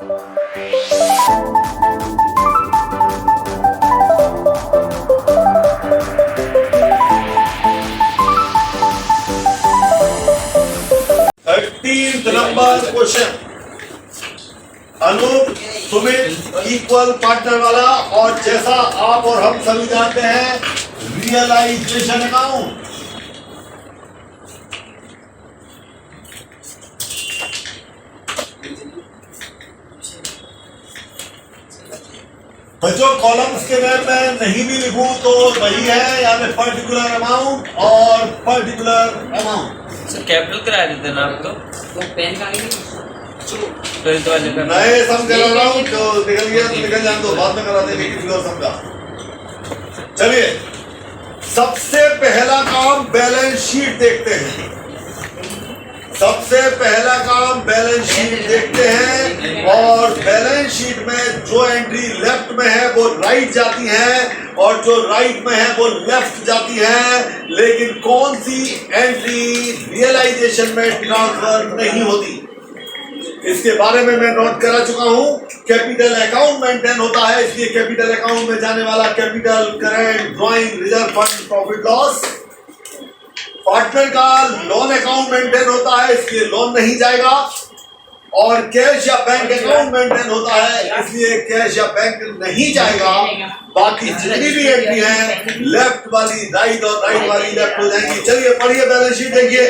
Number question, Anup Sumit equal partner वाला, और जैसा आप और हम सभी जानते हैं रियलाइजेशन अकाउंट। बच्चों कॉलम्स के में मैं नहीं भी लिखूं तो वही है, यानी पर्टिकुलर अमाउंट और पर्टिकुलर अमाउंट। सर कैपिटल करा देते ना आप तो पेन का नए सम करा रहा हूँ, जो निकल गया तो निकल जाए, तो बाद में करा देंगे किसी और सम का। चलिए सबसे पहला काम बैलेंस शीट देखते हैं। सबसे पहला काम बैलेंस शीट देखते हैं, और बैलेंस शीट में जो एंट्री लेफ्ट में है वो राइट जाती है, और जो राइट में है वो लेफ्ट जाती है, लेकिन कौन सी एंट्री रियलाइजेशन में ट्रांसफर नहीं होती, इसके बारे में मैं नोट करा चुका हूं। कैपिटल अकाउंट मेंटेन होता है, इसलिए कैपिटल अकाउंट में जाने वाला capital, current, drawing, reserve fund, profit loss. Partner का लोन अकाउंट मेंटेन होता है, इसलिए लोन नहीं जाएगा, और कैश या बैंक अकाउंट मेंटेन होता है, इसलिए कैश या बैंक नहीं जाएगा। बाकी जितनी भी एंट्री है लेफ्ट वाली राइट और राइट वाली लेफ्ट हो जाएंगी। चलिए पढ़िए बैलेंस शीट देखिए।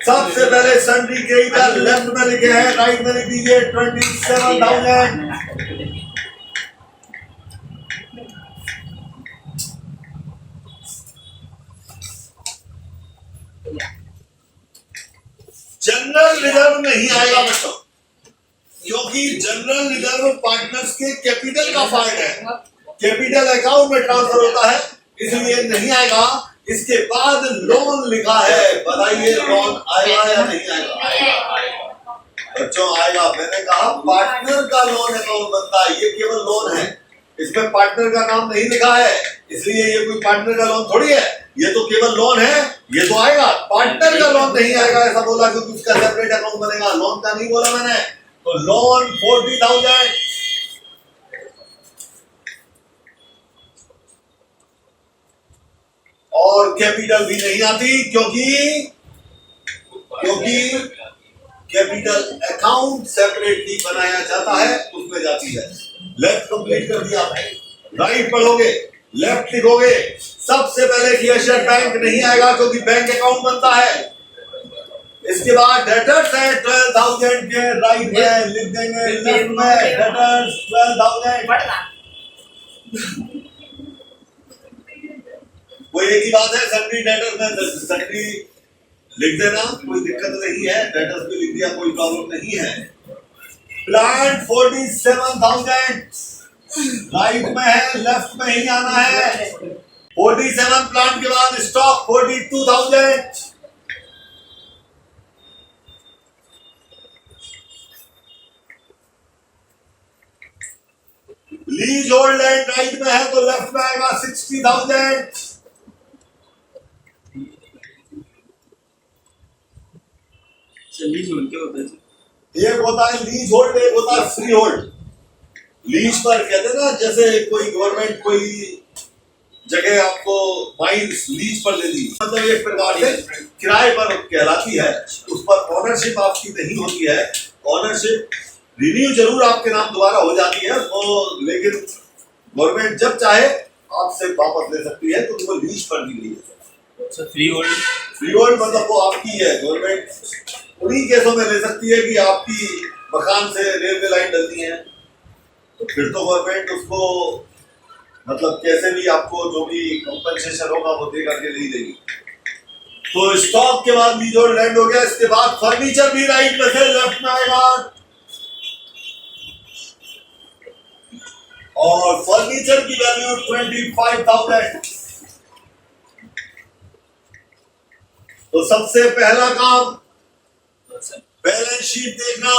सबसे पहले सन्ड्री क्रेडिटर लेफ्ट में लिखे हैं, राइट में लिख दीजिए 27,000। जनरल रिजर्व नहीं आएगा बच्चों, क्योंकि जनरल रिजर्व पार्टनर्स के कैपिटल का फाइल है, कैपिटल अकाउंट में ट्रांसफर होता है, इसलिए नहीं आएगा। इसके बाद लोन लिखा है, बताइए लोन आएगा या नहीं आएगा? बच्चों आएगा। मैंने कहा पार्टनर का लोन अकाउंट बनता है, ये केवल लोन है, इसमें पार्टनर का नाम नहीं लिखा है, इसलिए ये कोई पार्टनर का लोन थोड़ी है, ये तो केवल लोन है, ये तो आएगा। पार्टनर का लोन नहीं आएगा ऐसा बोला क्योंकि उसका सेपरेट अकाउंट बनेगा, लोन का नहीं बोला मैंने। तो लोन 40,000, और कैपिटल भी नहीं आती क्योंकि कैपिटल अकाउंट सेपरेटली बनाया जाता है, उसमें जाती है। लेफ्ट कंप्लीट कर दिया, राइट पढ़ोगे, लेफ्ट लिखोगे। सबसे पहले कैशियर बैंक नहीं आएगा क्योंकि बैंक अकाउंट बनता है। इसके बाद डेटर्स है 12,000 के राइट में लिख देंगे, लेफ्ट में डेटर्स 12,000। वो एक ही बात है, सन्ड्री डेटर्स में सन्ड्री लिख देना, कोई दिक्कत नहीं है, डेटर्स भी लिख दिया, कोई प्रॉब्लम नहीं है। प्लांट 47,000 राइट में है, लेफ्ट में ही आना है। 47 प्लांट के बाद stock 42,000। Lease hold land right में है तो लेफ्ट में आएगा 60,000। लीज होल्ड क्या होता है? एक होता है लीज होल्ड, एक होता है फ्री होल्ड। लीज पर कहते हैं ना, जैसे कोई गवर्नमेंट कोई जगह आपको माइंस लीज पर ले दी, मतलब एक प्रकार से किराए पर कहलाती है, उस पर ऑनरशिप आपकी नहीं होती है। ऑनरशिप रिन्यू जरूर आपके नाम दोबारा हो जाती है तो, लेकिन गवर्नमेंट जब चाहे आपसे वापस ले सकती है, तो वो लीज पर दी गई है। फ्री होल्ड मतलब वो आपकी है, गवर्नमेंट उन्हीं केसों में ले सकती है कि आपकी मकान से रेलवे लाइन डलती है, तो फिर तो गवर्नमेंट उसको मतलब कैसे भी आपको जो भी कंपनसेशन होगा वो दे करके नहीं देगी। तो स्टॉक के बाद लीज होल्ड लैंड हो गया। इसके बाद फर्नीचर भी राइट में से लेफ्ट में आएगा, और फर्नीचर की वैल्यू 25,000। तो सबसे पहला काम बैलेंस शीट देखना।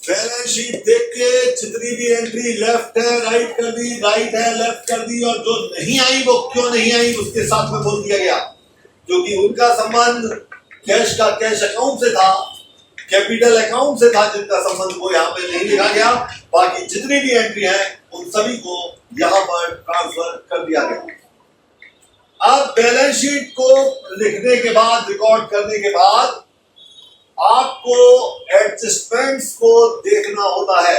बैलेंस शीट देख के जितनी भी एंट्री लेफ्ट है राइट कर दी, राइट है लेफ्ट कर दी, और जो नहीं आई वो क्यों नहीं आई उसके साथ में बोल दिया गया, क्योंकि उनका संबंध कैश का कैश अकाउंट से था, कैपिटल अकाउंट से था जिनका संबंध वो यहाँ पे नहीं लिखा गया, बाकी जितनी भी एंट्री है उन सभी को यहाँ पर ट्रांसफर कर दिया गया। अब बैलेंस शीट को लिखने के बाद, रिकॉर्ड करने के बाद आपको एडजस्टमेंट्स को देखना होता है।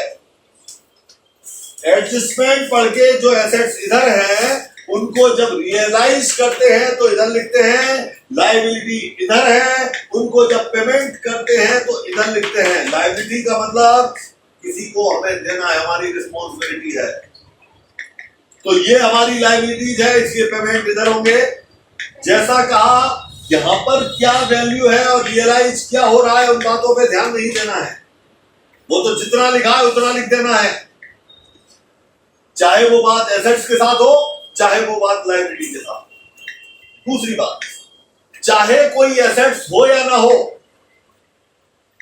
एडजस्टमेंट पढ़ के जो एसेट्स इधर हैं उनको जब रियलाइज करते हैं तो इधर लिखते हैं, लायबिलिटी इधर है, उनको जब पेमेंट करते हैं तो इधर लिखते हैं। लायबिलिटी का मतलब किसी को हमें देना है, हमारी रिस्पॉन्सिबिलिटी है, तो ये हमारी लायबिलिटीज है, इसके पेमेंट इधर होंगे। जैसा कहा, यहां पर क्या वैल्यू है और रियलाइज क्या हो रहा है उन बातों पे ध्यान नहीं देना है, वो तो जितना लिखा है उतना लिख देना है, चाहे वो बात एसेट्स के साथ हो चाहे वो बात लायबिलिटी के साथ। दूसरी बात, चाहे कोई एसेट्स हो या ना हो,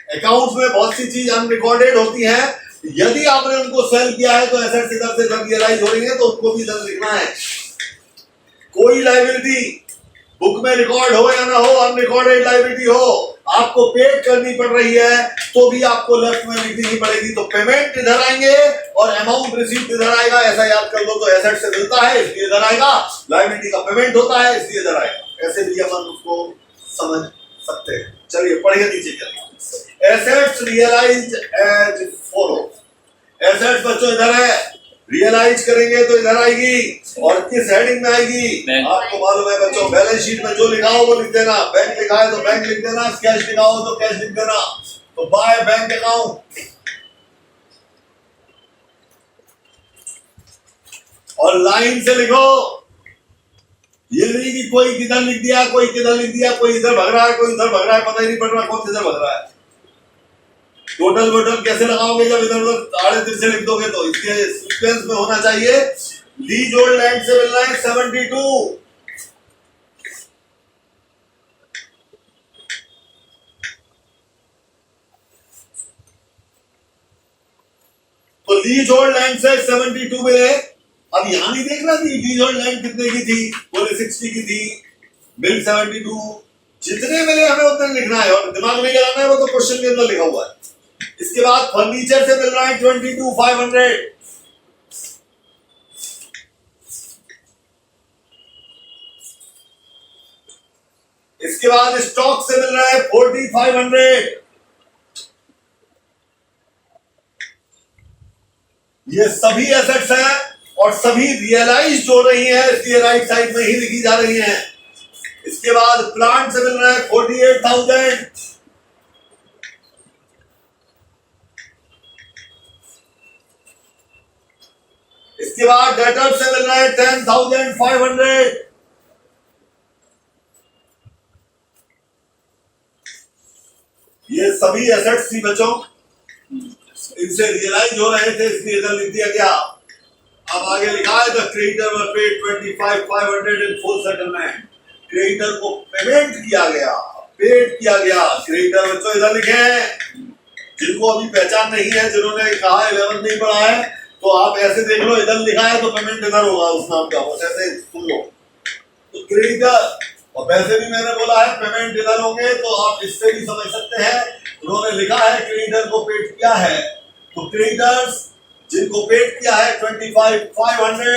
अकाउंट्स में बहुत सी चीज अनरिकॉर्डेड होती हैं, यदि आपने उनको सेल किया है तो एसेट्स इधर से जब रियलाइज हो रही है तो उनको भी इधर लिखना है। कोई लायबिलिटी बुक में रिकॉर्ड हो या ना हो, अनरिकॉर्डेड लायबिलिटी हो, आपको पेड करनी पड़ रही है तो भी आपको लेफ्ट में लिखनी पड़ेगी, तो पेमेंट इधर आएंगे और अमाउंट रिसीव्ड इधर आएगा। ऐसा याद कर लो, तो एसेट से मिलता है इसलिए इधर आएगा, लायबिलिटी का पेमेंट होता है इसलिए इधर आएगा। ऐसे भी अपन उसको समझ सकते हैं। चलिए पढ़िए नीचे चलिए। Assets realised as follow. Assets बच्चों इधर है, रियलाइज करेंगे तो इधर आएगी, और किस हेडिंग में आएगी आपको मालूम है बच्चों, बैलेंस शीट में जो लिखा हो वो लिख देना। बैंक लिखा है तो बैंक लिख देना, कैश लिखा हो तो कैश लिख देना, तो बाय बैंक अकाउंट। और लाइन से लिखो, ये नहीं कि कोई किधर लिख दिया, कोई किधर लिख दिया, कोई इधर भग रहा है, कोई इधर भग रहा है, पता ही नहीं पड़ रहा कौन किधर भग रहा है। टोटल वोटल कैसे लगाओगे जब इधर उधर आड़े तिरछे लिख दोगे, तो इसके सीक्वेंस में होना चाहिए। लीज ओल्ड लैंड से मिल रहा है 72, तो लीज ओल्ड लैंड से 72 मिले। अब यहां नहीं देखना थी लीज ओल्ड लैंड कितने की थी, बोले 60 की थी, बिल 72, जितने मिले हमें उतने लिखना है और दिमाग नहीं लगाना है, वो तो क्वेश्चन के अंदर लिखा हुआ है। इसके बाद फर्नीचर से मिल रहा है 22,500, इसके बाद स्टॉक से मिल रहा है 40,500। ये सभी एसेट्स हैं और सभी रियलाइज हो रही हैं, इसलिए राइट साइड में ही लिखी जा रही हैं। इसके बाद प्लांट से मिल रहा है 48,000, इसके बाद डेटर से मिल रहा है 10,500, ये सभी एसेट्स थी बच्चों, इनसे रियलाइज हो रहे थे इसलिए इधर लिख दिया गया। अब आगे लिखा है the creditor were paid 25,500 in full settlement. Creditor को पेमेंट किया गया, पेड किया गया। क्रेडिटर बच्चों इधर लिखे हैं, जिनको अभी पहचान नहीं है, जिन्होंने कहा 11 नहीं पढ़ा है, तो आप ऐसे देख लो, इधर लिखा है तो पेमेंट इधर होगा उस नाम का, बस ऐसे सुन लो। तो क्रेडिटर, और वैसे भी मैंने बोला है पेमेंट इधर होंगे, तो आप इससे भी समझ सकते हैं। उन्होंने लिखा है क्रेडिटर को पेड किया है, तो क्रेडिटर्स जिनको पेड किया है 25,500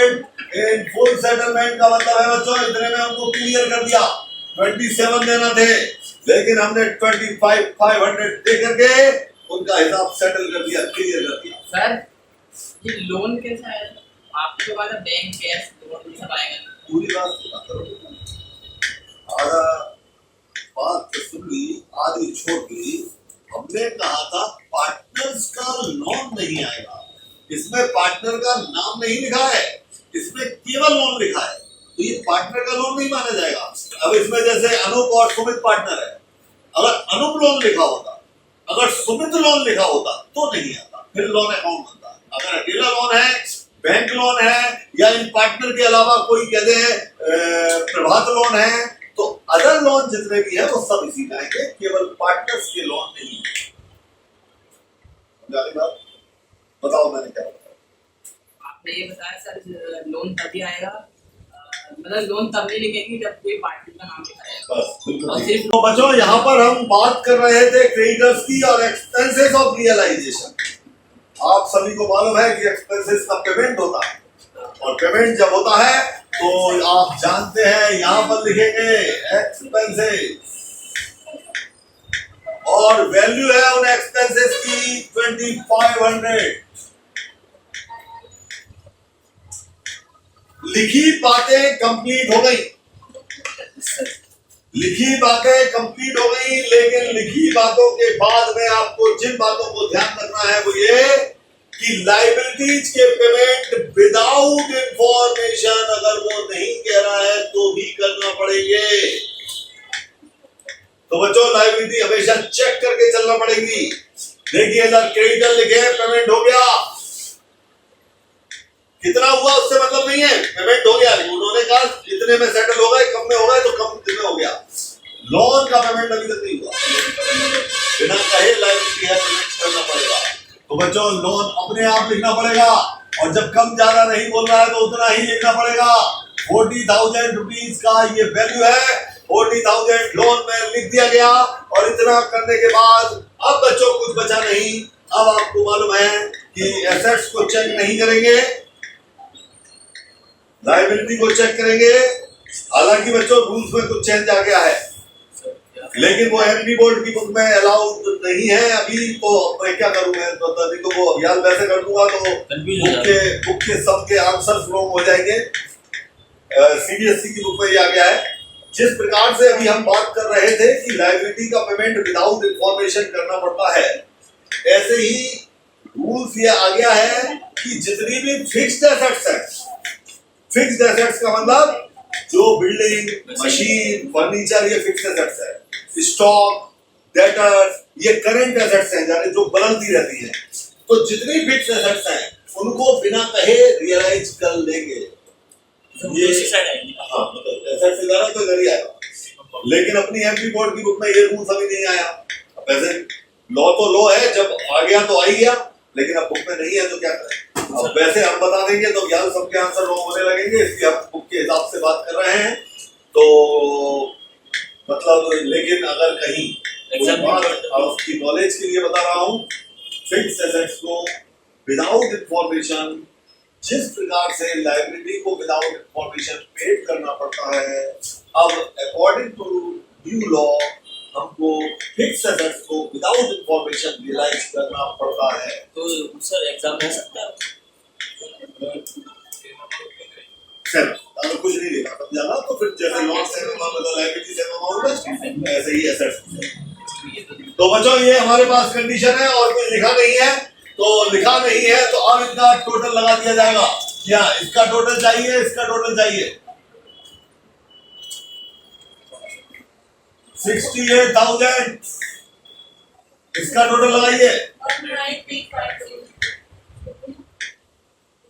इन फुल सेटलमेंट का मतलब है बच्चों इतने में उनको क्लियर कर दिया। 27 देना थे, लेकिन हमने 25,500 दे करके उनका हिसाब सेटल कर दिया, क्लियर कर दिया। सर ये लोन कैसा है? आपको तो बात है बैंक कैश लोन सब आएगा, पूरी बात करो, आधा बात तो सुन ली, आधी छोड़ दी। हमने कहा था पार्टनर्स का लोन नहीं आएगा, इसमें पार्टनर का नाम नहीं लिखा है, इसमें केवल लोन लिखा है, तो ये पार्टनर का लोन नहीं माना जाएगा। अब इसमें जैसे अनूप और सुमित पार्टनर है, अगर अनूप लोन लिखा होता, अगर सुमित लोन लिखा होता तो नहीं आता, फिर लोन अकाउंट बनता। अगर अकेला लोन है, बैंक लोन है, या इन पार्टनर के अलावा कोई कहते हैं प्रभात लोन है, तो अदर लोन जितने भी है वो सब इसी में आएंगे, केवल पार्टनर्स के लोन नहीं। बात बताओ मैंने क्या बताया? आपने ये बताया सर लोन तभी आएगा मतलब लोन तब नहीं लिखेंगे जब कोई पार्टी का नाम लिखा जाएगा। बस बिल्कुल और ठीक। सिर्फ तो बच्चों यहाँ पर हम बात कर रहे थे क्रेडिटर्स की और एक्सपेंसेस ऑफ रियलाइजेशन। आप सभी को मालूम है कि एक्सपेंसेस का पेमेंट होता है, और पेमेंट जब होता है तो आप जानते हैं यहाँ पर लिखेंगे एक्सपेंसेस, और वैल्यू है उन एक्सपेंसेस की 2500। लिखी बातें कंप्लीट हो गई, लिखी बातें कंप्लीट हो गई, लेकिन लिखी बातों के बाद में आपको जिन बातों को ध्यान रखना है वो ये कि लायबिलिटीज के पेमेंट विदाउट इंफॉर्मेशन अगर वो नहीं कह रहा है तो भी करना पड़ेंगे। तो बच्चों लायबिलिटी हमेशा चेक करके चलना पड़ेगी। देखिए इधर क्रेडिटर लिखे पेमेंट हो गया, कितना हुआ उससे मतलब नहीं है, पेमेंट हो गया। उन्होंने कहा इतने में सेटल हो गए, कम में हो गए तो कम में हो गया। लोन का पेमेंट अभी तक नहीं हुआ, बिना कहे लायबिलिटी है पेमेंट करना पड़ेगा। तो बच्चों लोन अपने आप लिखना पड़ेगा, और जब कम ज्यादा नहीं बोल रहा है तो उतना ही लिखना पड़ेगा। 40,000 रुपीज का ये वैल्यू है, 40,000 लोन में लिख दिया गया। और इतना करने के बाद अब बच्चों कुछ बचा नहीं। अब आपको मालूम है कि एसेट्स को चेक नहीं करेंगे, लायबिलिटी को चेक करेंगे। हालांकि बच्चों रूल्स में कुछ चेंज आ गया है, लेकिन वो एमपी बोर्ड की बुक में अलाउड नहीं है अभी। तो मैं क्या करूं, मैं तो तभी तो वो अभियान वैसे कर दूंगा तो बुक के सब के आंसर रॉन्ग हो जाएंगे। सीबीएसई की बुक में ये आ गया है। जिस प्रकार से अभी हम बात कर रहे थे कि लायबिलिटी का पेमेंट विदाउट इंफॉर्मेशन करना पड़ता है, ऐसे ही रूल्स ये आ गया है कि जितनी भी फिक्स्ड एसेट्स है, फिक्स्ड एसेट्स का मतलब जो बिल्डिंग, मशीन, फर्नीचर, ये फिक्स्ड एसेट्स है। स्टॉक, डेटर्स, ये करंट एसेट्स हैं यानी जो बदलती रहती हैं। तो जितनी फिक्स्ड एसेट्स हैं उनको बिना कहे रियलाइज कर लेंगे। ये हाँ मतलब एसेट्स से ज्यादा तो इधर ही आएगा, लेकिन अपनी एमपी बोर्ड की बुक में ये रूल्स अभी नहीं आया। वैसे लॉ तो लॉ है, जब आ गया तो आ ही गया, लेकिन अब बुक में नहीं है तो क्या करें। अब वैसे हम बता देंगे तो यार सबके आंसर रॉन्ग होने लगेंगे, इसलिए हम बुक के हिसाब से बात कर रहे हैं। तो मतलब लेकिन अगर कहीं आपकी नॉलेज के लिए बता रहा हूँ, फिक्स एसेट्स को विदाउट इंफॉर्मेशन, जिस प्रकार से लायबिलिटी को विदाउट इंफॉर्मेशन पेड करना पड़ता है, अब अकॉर्डिंग टू न्यू लॉ हमको फिक्स एसेट्स को विदाउट इंफॉर्मेशन रियलाइज करना पड़ता है। तो सर एग्जाम हो सकता है सर अगर कुछ नहीं लिखा तब जाना, तो फिर जैसे लॉ से लायबिलिटी से अमाउंट है, ऐसे ही एसेट्स। तो बच्चों ये हमारे पास कंडीशन है और कुछ लिखा नहीं है, तो लिखा नहीं है तो अब इनका टोटल लगा दिया जाएगा। क्या इसका टोटल चाहिए, इसका टोटल चाहिए 68,000, इसका टोटल लगाइए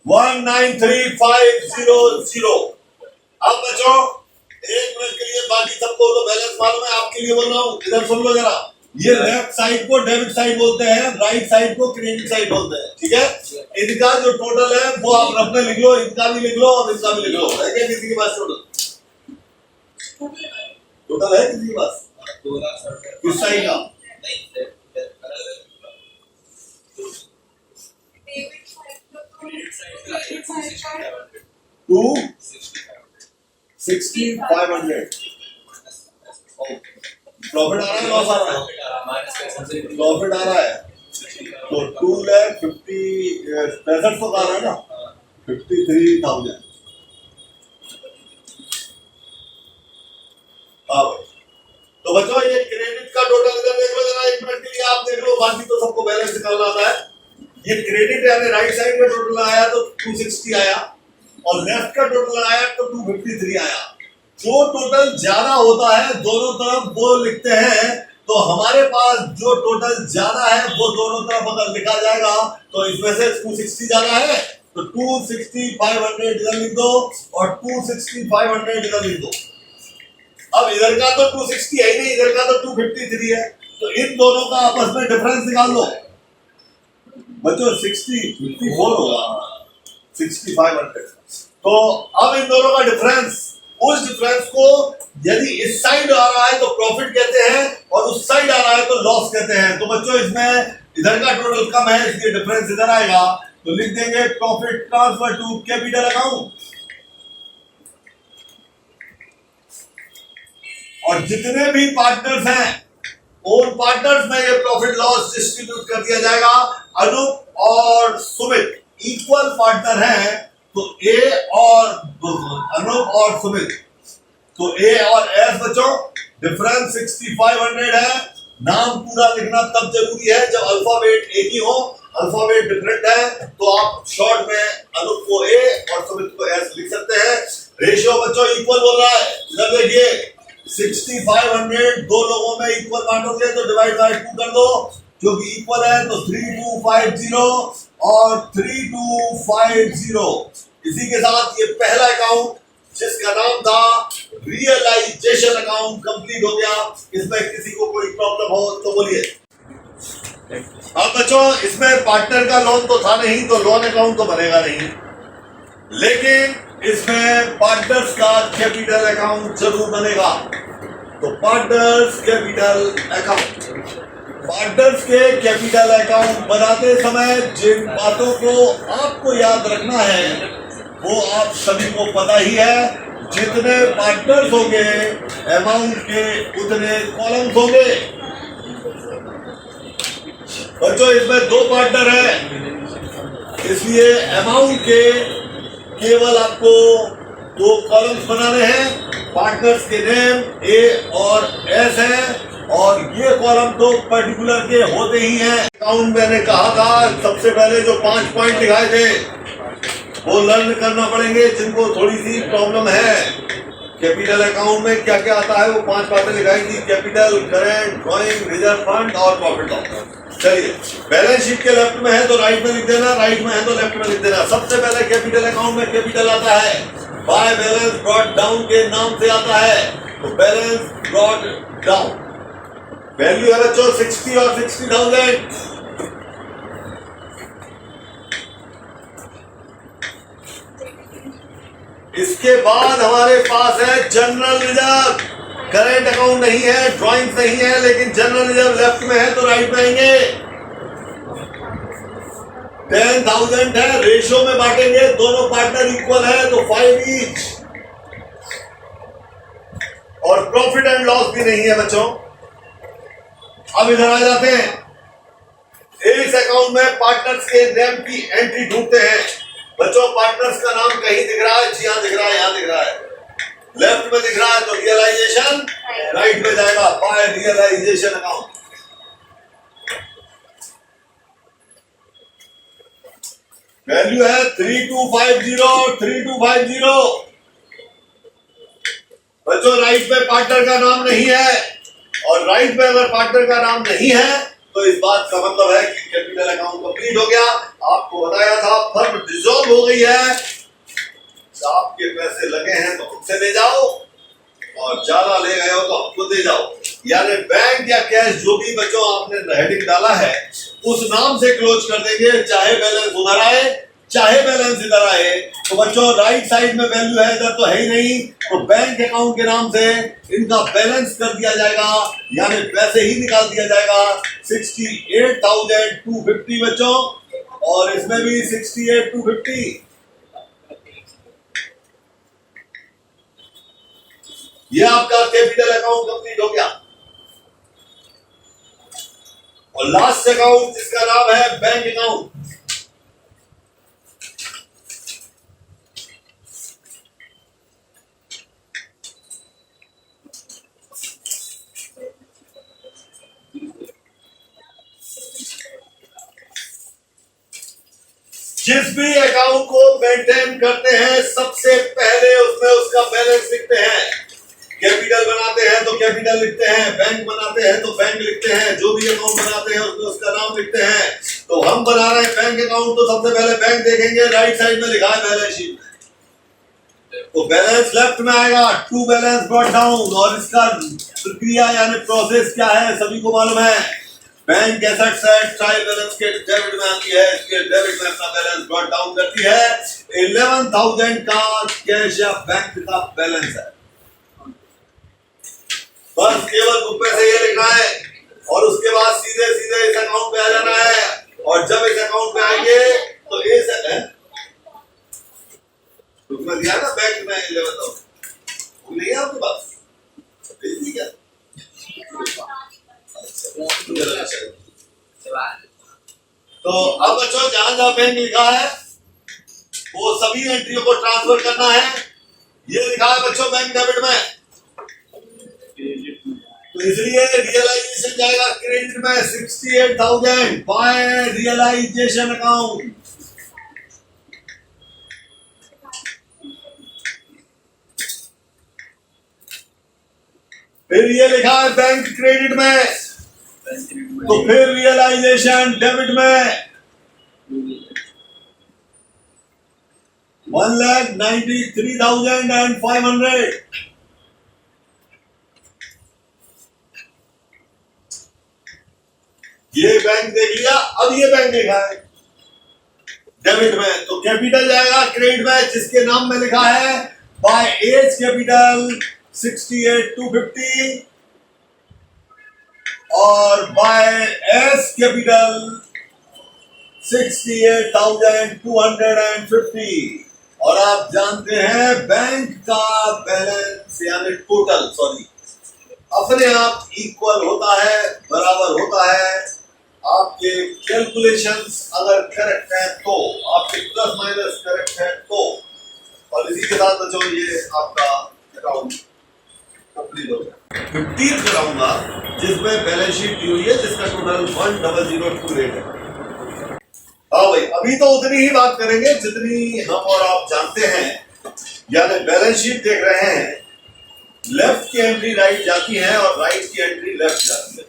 193,500। अब बच्चों एक मिनट के लिए, बाकी सबको तो बैलेंस मालूम है, आपके लिए बोल रहा हूँ, इधर सुन लो जरा। ये लेफ्ट साइड को डेबिट साइड बोलते हैं, राइट साइड को क्रेडिट साइड बोलते हैं, ठीक है। इनका जो टोटल है वो आप अपने लिख लो, इनका भी लिख लो और इनका भी लिख लो। है क्या किसी के पास टोटल? टोटल है किसी के पास? किस साइड का? 2,65,00। प्रॉफिट आ रहा है, लॉस आ रहा है? प्रॉफिट आ रहा है, तो 2,50,000 पैंसठ सौ का आ रहा है ना, 53,000। हाँ तो बच्चों ये क्रेडिट का टोटल इधर देख लो जरा, एक मिनट के लिए आप देख लो, बाकी तो सबको बैलेंस निकालना आता है। ये क्रेडिट यानी राइट साइड का टोटल आया तो 260 आया, और लेफ्ट का टोटल आया तो 253 आया। जो टोटल ज्यादा होता है दोनों तरफ वो लिखते हैं, तो हमारे पास जो टोटल ज्यादा है वो दोनों तरफ अगर लिखा जाएगा तो इसमें से 260 ज्यादा है तो 260,500 इधर लिख दो और 260,500 इधर लिख दो। अब इधर का तो 260 है ही नहीं, इधर का तो 253 है, तो इन दोनों का आपस में डिफरेंस निकाल लो बच्चों। 54 होगा, 6,500 तो अब इन दोनों का डिफरेंस, उस डिफरेंस को यदि इस साइड आ रहा है तो प्रॉफिट कहते हैं और उस साइड आ रहा है तो लॉस कहते हैं। तो बच्चों इसमें इधर का टोटल कम है इसलिए डिफरेंस इधर आएगा, तो लिख देंगे profit transfer to capital account. और जितने भी पार्टनर्स हैं उन पार्टनर्स में ये प्रॉफिट लॉस डिस्ट्रीब्यूट कर दिया जाएगा। अनूप और सुमित इक्वल पार्टनर हैं, तो ए और अनूप और सुमित, तो ए और एस बच्चों डिफरेंस 6500 है। नाम पूरा लिखना तब जरूरी है जब अल्फाबेट एक ही हो, अल्फाबेट डिफरेंट है तो आप शॉर्ट में अनूप को ए और सुमित को एस लिख सकते हैं। रेशियो बच्चों इक्वल बोल रहा है, इधर देखिए 6500 दो लोगों में इक्वल बांटोगे तो डिवाइड बाय 2 कर दो, क्योंकि इक्वल है तो 3250 और 3250। इसी के साथ ये पहला अकाउंट जिसका नाम था रियलाइजेशन अकाउंट कंप्लीट हो गया। इसमें किसी को कोई प्रॉब्लम हो तो बोलिए। अब बच्चों इसमें पार्टनर का लोन तो था नहीं तो लोन अकाउंट तो बनेगा नहीं, लेकिन इसमें पार्टनर्स का कैपिटल अकाउंट जरूर बनेगा। तो पार्टनर्स कैपिटल अकाउंट, पार्टनर्स के कैपिटल अकाउंट बनाते समय जिन बातों को आपको याद रखना है वो आप सभी को पता ही है। जितने पार्टनर्स होंगे अमाउंट के उतने कॉलम्स होंगे। बच्चों इसमें 2 पार्टनर है इसलिए अमाउंट के केवल आपको 2 कॉलम्स बनाने हैं। पार्टनर्स के नेम ए और एस है और ये कॉलम तो पर्टिकुलर के होते ही हैं। अकाउंट मैंने कहा था सबसे पहले जो 5 पॉइंट दिखाए थे वो लर्न करना पड़ेंगे, जिनको थोड़ी सी प्रॉब्लम है। कैपिटल अकाउंट में क्या क्या आता है वो 5 बातें लिखाई थी, capital, current, drawing, reserve fund और प्रॉफिट लॉस। चलिए बैलेंस शीट के लेफ्ट में है तो राइट में लिख देना, राइट में है तो लेफ्ट में लिख देना। सबसे पहले कैपिटल अकाउंट में कैपिटल आता है बाय बैलेंस ब्रॉट डाउन के नाम से आता है, तो बैलेंस ब्रॉट डाउन वैल्यू है बच्चों 60 और 60,000। इसके बाद हमारे पास है जनरल रिजर्व। करेंट अकाउंट नहीं है, ड्राइंग्स नहीं है, लेकिन जनरल रिजर्व लेफ्ट में है तो राइट में आएंगे। 10,000 है, रेशियो में बांटेंगे, दोनों पार्टनर इक्वल है तो 5 ईच। और प्रॉफिट एंड लॉस भी नहीं है बच्चों। अब इधर आ जाते हैं, इस अकाउंट में पार्टनर्स के नेम की एंट्री ढूंढते हैं। बच्चों पार्टनर्स का नाम कहीं दिख रहा है, जी हाँ दिख रहा है, यहां दिख रहा है, लेफ्ट में दिख रहा है तो रियलाइजेशन, राइट में जाएगा बाय रियलाइजेशन अकाउंट। वैल्यू है 3250 3250। बच्चों राइट में पार्टनर का नाम नहीं है और राइट में अगर पार्टनर का नाम नहीं है तो इस बात का मतलब है कि कैपिटल अकाउंट कंप्लीट हो गया। आपको बताया था फर्म डिसॉल्व हो गई है, तो आपके पैसे लगे हैं तो हमसे ले जाओ और ज्यादा ले गए हो तो हमको दे जाओ। यानी बैंक या कैश जो भी बच्चों आपने हेडिंग डाला है उस नाम से क्लोज कर देंगे, चाहे बैलेंस उधर आए चाहे बैलेंस इधर आए। तो बच्चों राइट साइड में वैल्यू है, इधर तो है ही नहीं, तो बैंक अकाउंट के नाम से इनका बैलेंस कर दिया जाएगा, यानी पैसे ही निकाल दिया जाएगा। 68,250 बच्चों, और इसमें भी 68,250। ये आपका कैपिटल अकाउंट कंप्लीट हो गया। और लास्ट अकाउंट जिसका नाम है बैंक अकाउंट। जिस भी अकाउंट को मेंटेन करते हैं सबसे पहले उसमें उसका बैलेंस लिखते हैं। कैपिटल बनाते हैं तो कैपिटल लिखते हैं, बैंक बनाते हैं तो बैंक लिखते हैं, जो भी अकाउंट बनाते हैं उसमें उसका नाम लिखते हैं। तो हम बना रहे हैं बैंक अकाउंट, तो सबसे पहले बैंक देखेंगे, राइट साइड में लिखा है बैलेंस शीट, तो बैलेंस लेफ्ट में आएगा, टू बैलेंस ब्रॉट डाउन। और इसका प्रक्रिया यानी प्रोसेस क्या है सभी को मालूम है। बैंक एसेट्स है, ट्रायल बैलेंस के डेबिट में आती है, इसके डेबिट में अपना बैलेंस ब्रॉट डाउन करती है। इन 11,000 का कैश या बैंक का बैलेंस है। बस केवल रुपए से ये लिखना है और उसके बाद सीधे सीधे इस अकाउंट पे आ जाना है। और जब इस अकाउंट पे आएंगे तो इस उसमें दिया ना बैंक में 11,000 नहीं है आपके पास क्या? तो अब बच्चों जहां जहां बैंक लिखा है वो सभी एंट्रियों को ट्रांसफर करना है। ये लिखा है बच्चों बैंक डेबिट में, तो इसलिए रियलाइजेशन जाएगा क्रेडिट में 68,000 बाय रियलाइजेशन अकाउंट। फिर ये लिखा है बैंक क्रेडिट में, तो फिर रियलाइजेशन डेबिट में 1,93,500। ये बैंक देख लिया। अब ये बैंक देखा है डेबिट में, तो कैपिटल जाएगा क्रेडिट में जिसके नाम में लिखा है बाय एज कैपिटल 68,250 और बाय एस कैपिटल 68,250। और आप जानते हैं बैंक का बैलेंस यानी टोटल अपने आप इक्वल होता है, बराबर होता है। आपके कैलकुलेशंस अगर करेक्ट है तो, आपके प्लस माइनस करेक्ट है तो, और इसी के साथ बच्चों ये आपका अकाउंट कंप्लीट हो गया। 15 कराऊंगा जिसमें बैलेंस शीट दी हुई है जिसका टोटल 1,028 है। हाँ भाई, अभी तो उतनी ही बात करेंगे जितनी हम और आप जानते हैं। यानी बैलेंस शीट देख रहे हैं, लेफ्ट की एंट्री राइट जाती है और राइट की एंट्री लेफ्ट जाती है।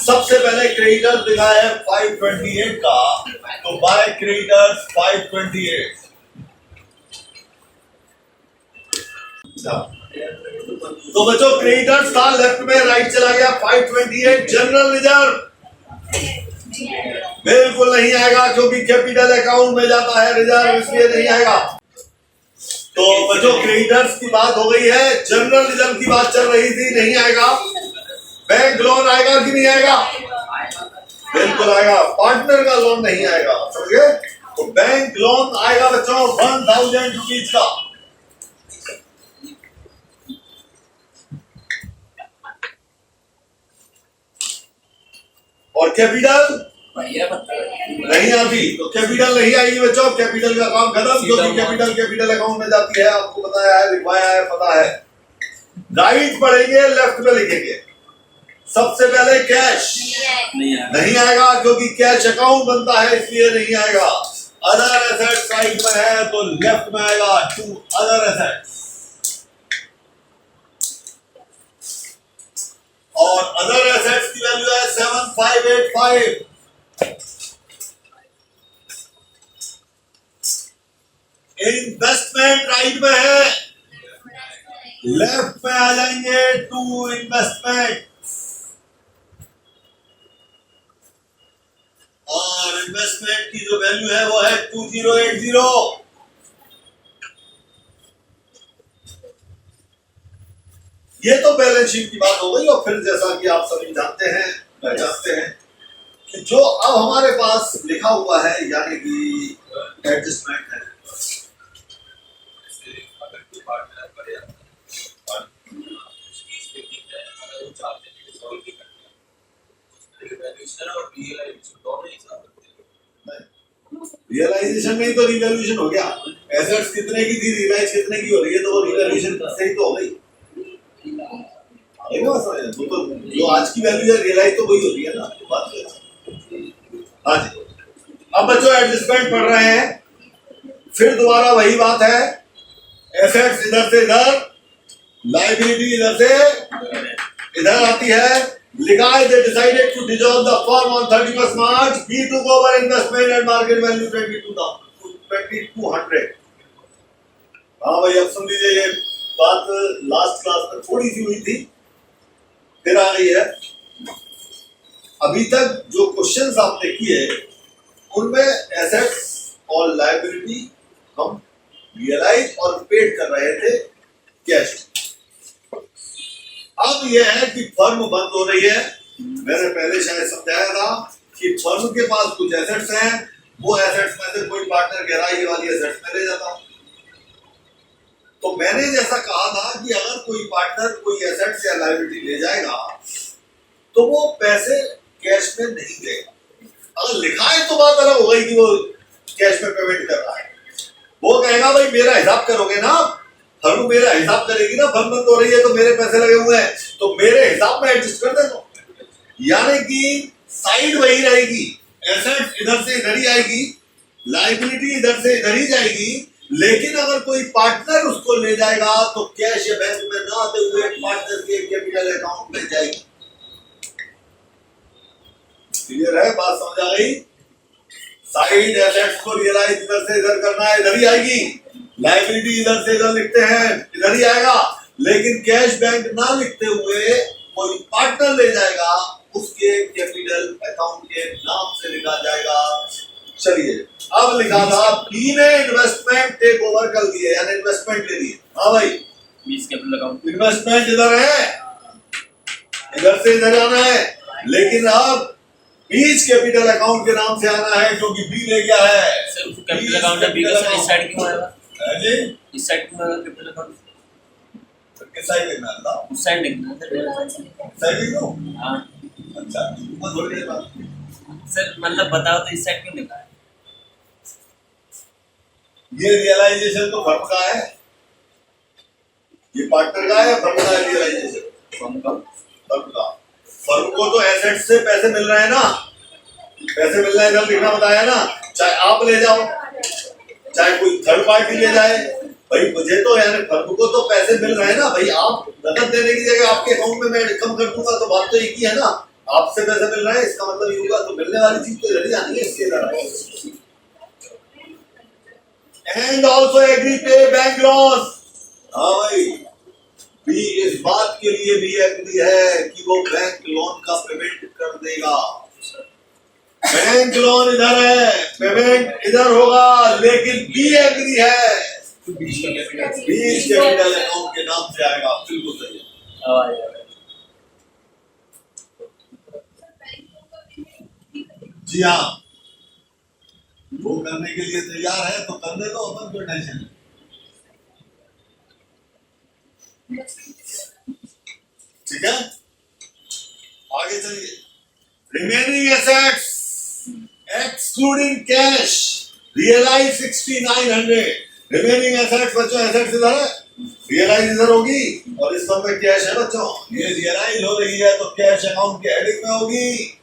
सबसे पहले क्रेडिटर दिखा है 528 का, तो बाय क्रेडिटर्स 528। तो बच्चों क्रेडिटर्स था लेफ्ट में, राइट चला गया 528। जनरल रिजर्व बिल्कुल नहीं आएगा क्योंकि कैपिटल अकाउंट में जाता है रिजर्व, इसलिए नहीं आएगा। तो बच्चों क्रेडिटर्स की बात हो गई है, जनरल रिजर्व की बात चल रही थी, नहीं आएगा। बैंक लोन आएगा कि नहीं आएगा? बिल्कुल आएगा। पार्टनर का लोन नहीं आएगा, समझे? तो बैंक लोन आएगा बच्चों 1,000 रुपीज का। और कैपिटल नहीं आती, तो कैपिटल नहीं आएगी बच्चों। कैपिटल का काम खत्म, क्योंकि कैपिटल अकाउंट में जाती है। आपको बताया है, लिखवाया है, पता है। राइट पढ़ेंगे, लेफ्ट में लिखेंगे। सबसे पहले कैश नहीं आएगा क्योंकि कैश अकाउंट बनता है, इसलिए नहीं आएगा। अदर एसेट्स साइड में है तो लेफ्ट में आएगा टू अदर एसेट्स। और अदर एसेट्स की वैल्यू है 7,585। इन्वेस्टमेंट राइट में है, लेफ्ट में आ जाएंगे टू इन्वेस्टमेंट। और इन्वेस्टमेंट की जो वैल्यू है वो है 2080। ये तो बैलेंस शीट की बात हो गई। और फिर जैसा कि आप सभी जानते हैं, जानते हैं कि जो अब हमारे पास लिखा हुआ है यानी कि एडजस्टमेंट है, रियलाइजेशन नहीं तो रिवैल्यूएशन हो गया। एसेट्स कितने की थी, रियलाइज कितने की हो रही है, तो वो रिवैल्यूएशन से ही तो हो गई। तो जो आज की वैल्यू है रियलाइज तो वही होती है ना, बात है। हाँ जी, अब बच्चों एडजस्टमेंट पढ़ रहे हैं। फिर दोबारा वही बात है, एसेट्स इधर से इधर, लायबिलिटी इधर से इधर आती है। लिखा है they decided to dissolve the firm on 31st March. We took over investment and market value 2200। हाँ भाई, अब सुन लीजिए, ये बात लास्ट क्लास में थोड़ी सी हुई थी, फिर आ गई है। अभी तक जो क्वेश्चंस आपने किए उनमें एसेट्स और लायबिलिटी हम रियलाइज और पेड कर रहे थे कैश। अब यह है कि फर्म बंद हो रही है। मैंने पहले शायद समझाया था कि फर्म के पास कुछ एसेट्स हैं, वो एसेट्स में से कोई पार्टनर कह रहा है ये वाली एसेट्स में ले जाता हूं। तो मैंने जैसा कहा था कि अगर कोई पार्टनर कोई एसेट्स या लायबिलिटी ले जाएगा तो वो पैसे कैश में नहीं देगा। अगर लिखा है तो बात अलग हो गई कि वो कैश में पेमेंट कर रहा है। वो कहेगा भाई मेरा हिसाब करोगे ना, फर्म मेरा हिसाब करेगी ना, फर्म बंद हो रही है तो मेरे पैसे लगे हुए हैं तो मेरे हिसाब में एडजस्ट कर देना। यानी कि साइड वही रहेगी, एसेट इधर से इधर ही आएगी, लायबिलिटी इधर से इधर ही जाएगी, लेकिन अगर कोई पार्टनर उसको ले जाएगा तो कैश या बैंक में ना आते हुए पार्टनर के कैपिटल अकाउंट में जाएगी। क्लियर है? बात समझ आ गई? साइड एसेट्स को रियलाइज इधर से इधर करना है, इधर ही आएगी, लायबिलिटी इधर से इधर लिखते हैं इधर ही आएगा, लेकिन कैश बैंक ना लिखते हुए कोई पार्टनर ले जाएगा उसके कैपिटल अकाउंट के नाम से लिखा जाएगा। चलिए अब लिखा था बी ने इन्वेस्टमेंट टेक ओवर कर दिए, यानी इन्वेस्टमेंट ले ली। हाँ भाई, बीस कैपिटल अकाउंट इन्वेस्टमेंट इधर है, इधर से इधर आना है, लेकिन अब बीच कैपिटल अकाउंट के नाम से आना है क्योंकि बी ले गया है। सर कैपिटल अकाउंट है, बी का सर इस साइड क्यों आएगा? जी इस साइड क्यों आएगा कैपिटल अकाउंट? किस साइड लिखना है? उस साइड लिखना है साइड लिख दो। हां अच्छा, वो थोड़ी देर बाद सर, मतलब बताओ तो इस साइड क्यों लिखा है? ये रियलाइजेशन तो फर्म का है, ये पार्टनर का है, फर्म का है रियलाइजेशन। फर्म का, फर्म को तो एसेट से पैसे मिल रहे हैं ना, पैसे मिल रहे हैं, इधर लिखना बताया ना, चाहे आप ले जाओ चाहे कोई थर्ड पार्टी ले जाए, भाई मुझे तो यानी फर्म को तो पैसे मिल रहे हैं ना भाई। आप नकद देने की जगह आपके अकाउंट में मैं कम कर दूंगा तो बात तो एक ही है ना, आपसे पैसे मिल रहे हैं इसका मतलब ये होगा तो मिलने वाली चीज तो जल्दी आनी है इसके द्वारा। एंड ऑल्सो एग्री पे बैंक लॉस। हाँ भाई, बी इस बात के लिए भी एग्री है कि वो बैंक लोन का पेमेंट कर देगा। बैंक लोन इधर है, पेमेंट इधर होगा, लेकिन बी एग्री है बीच कैपिटल अकाउंट के नाम से आएगा। बिल्कुल सही है। जी हाँ, वो करने के लिए तैयार है तो करने दो, अपन कोई टेंशन नहीं। ठीक है, आगे चलिए। Remaining assets excluding cash realise 6900। Remaining assets बच्चों, एसेट्स इधर है, रियलाइज इधर होगी और इस फर्म में कैश है बच्चों, ये रियलाइज हो रही है तो कैश अकाउंट के हेडिंग में होगी।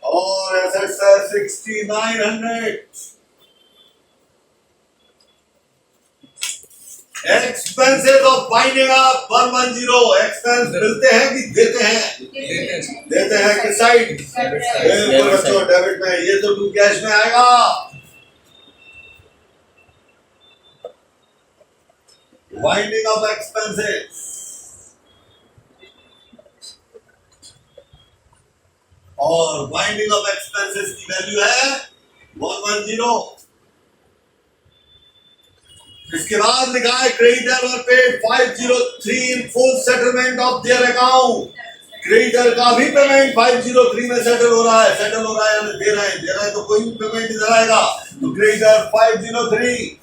और एसेट्स है 6900। Expenses of binding up 110। Expense मिलते हैं कि देते हैं? देते हैं किस साइड? बिल्कुल बच्चों, डेबिट में। ये तो टू कैश में आएगा। बाइंडिंग ऑफ एक्सपेंसेस और बाइंडिंग ऑफ एक्सपेंसेस की वैल्यू है 110। इसके बाद लिखा है creditor were paid 503 in full settlement of their account. Creditor का भी पेमेंट 503 में सेटल हो रहा है, सेटल हो रहा है यानी दे रहे हैं तो कोई भी पेमेंट इधर आएगा तो क्रेडिटर 503।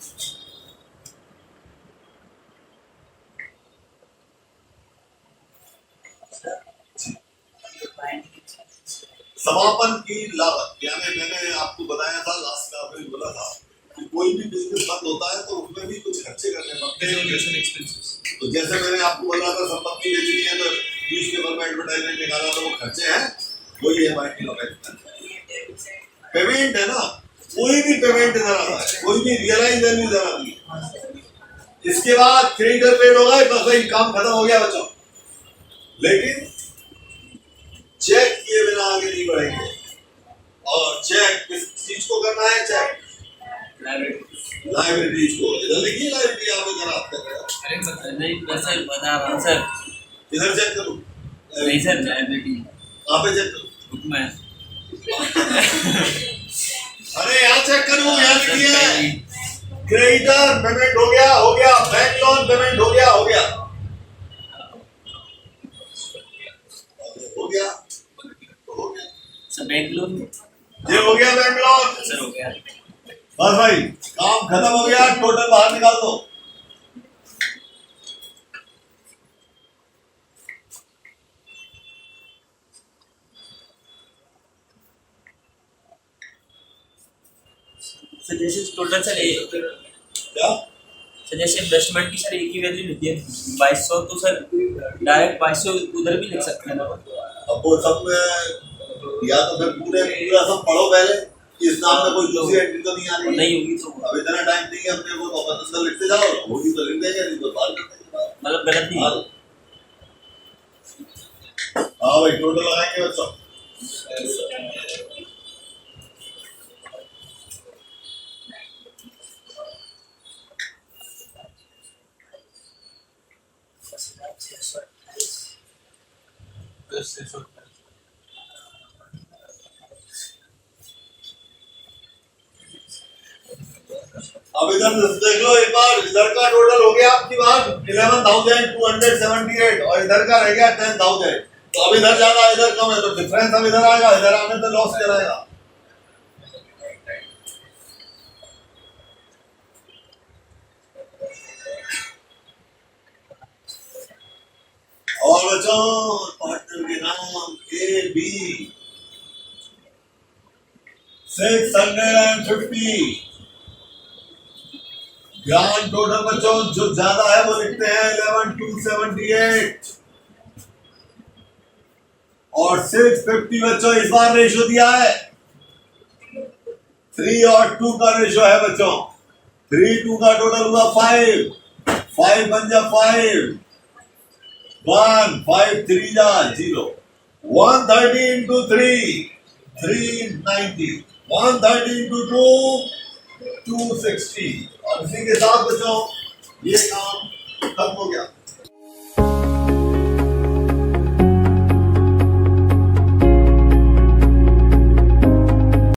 समापन की लागत, यानी मैंने आपको बताया था लास्ट का आपने बोला था कि कोई भी बिजनेस बंद होता है तो उसमें भी कुछ खर्चे करने पड़ते हैं। तो जैसे मैंने आपको बोला था संपत्ति बेचनी है तो न्यूज़पेपर में एडवर्टाइजमेंट निकाला तो वो खर्चे हैं, वही है पेमेंट है ना। कोई भी पेमेंट इधर आता है, कोई भी रियलाइज वैल्यू इधर आती है। इसके बाद क्रेडिटर पेड होगा, बस भाई काम खत्म हो गया बच्चों। लेकिन चेक किए बिना आगे नहीं बढ़ेंगे। और चेक किस चीज को करना है? चेक लाइब्रेरीज को। इधर लिखिए लाइब्रेरी, आप इधर आप कर रहे हैं। अरे नहीं सर, बता रहा हूँ सर। इधर चेक करो। नहीं सर, लाइब्रेरी कहाँ पे चेक करो? बुक में। अरे यहाँ चेक करूँ, यहाँ लिखी है क्रेडिटर पेमेंट हो गया, बैंक लोन पेमेंट हो गया, हो गया। सर बैंक लोन ये हो गया बैंक लोन। सर हो गया। बस भाई काम खत्म हो गया, टोटल बाहर निकाल दो। सर जैसे टोटल सर क्या जैसे इन्वेस्टमेंट की सर एक ही वैल्यू लिखी है 2200, तो सर डायरेक्ट 2200 उधर भी लिख सकते हैं ना? अब वो सब में या तो फिर पूरा सब पढ़ो पहले, इस नाम में कोई दूसरी एंट्री तो नहीं आ रही। नहीं होगी तो अब इतना टाइम नहीं है अपने को, तो अपन अंदर लिखते जाओ, होगी तो लिख देंगे, नहीं तो बाहर लिख देंगे। मतलब गलत नहीं है। हाँ भाई टोटल लगाएंगे बच्चों। अब इधर देख लो एक बार, इधर का टोटल हो गया आपकी बात 11,278 और इधर का रह गया 10,000। तो अब इधर ज्यादा इधर कम है, तो डिफरेंस अब इधर आएगा, इधर आने पे लॉस कराएगा। और बच्चों पार्टनर के नाम AB 650। ग्रांड टोटल बच्चों जो ज्यादा है वो लिखते हैं 11,278 और 650 बच्चों इस बार रेशो दिया है 3 और 2 का रेशो है बच्चों। 3 2 का टोटल हुआ 5 बन जा 5 1 5 3 जा 0 130 into 3 390 130 into 2 260 और इसी के साथ बच्चों ये काम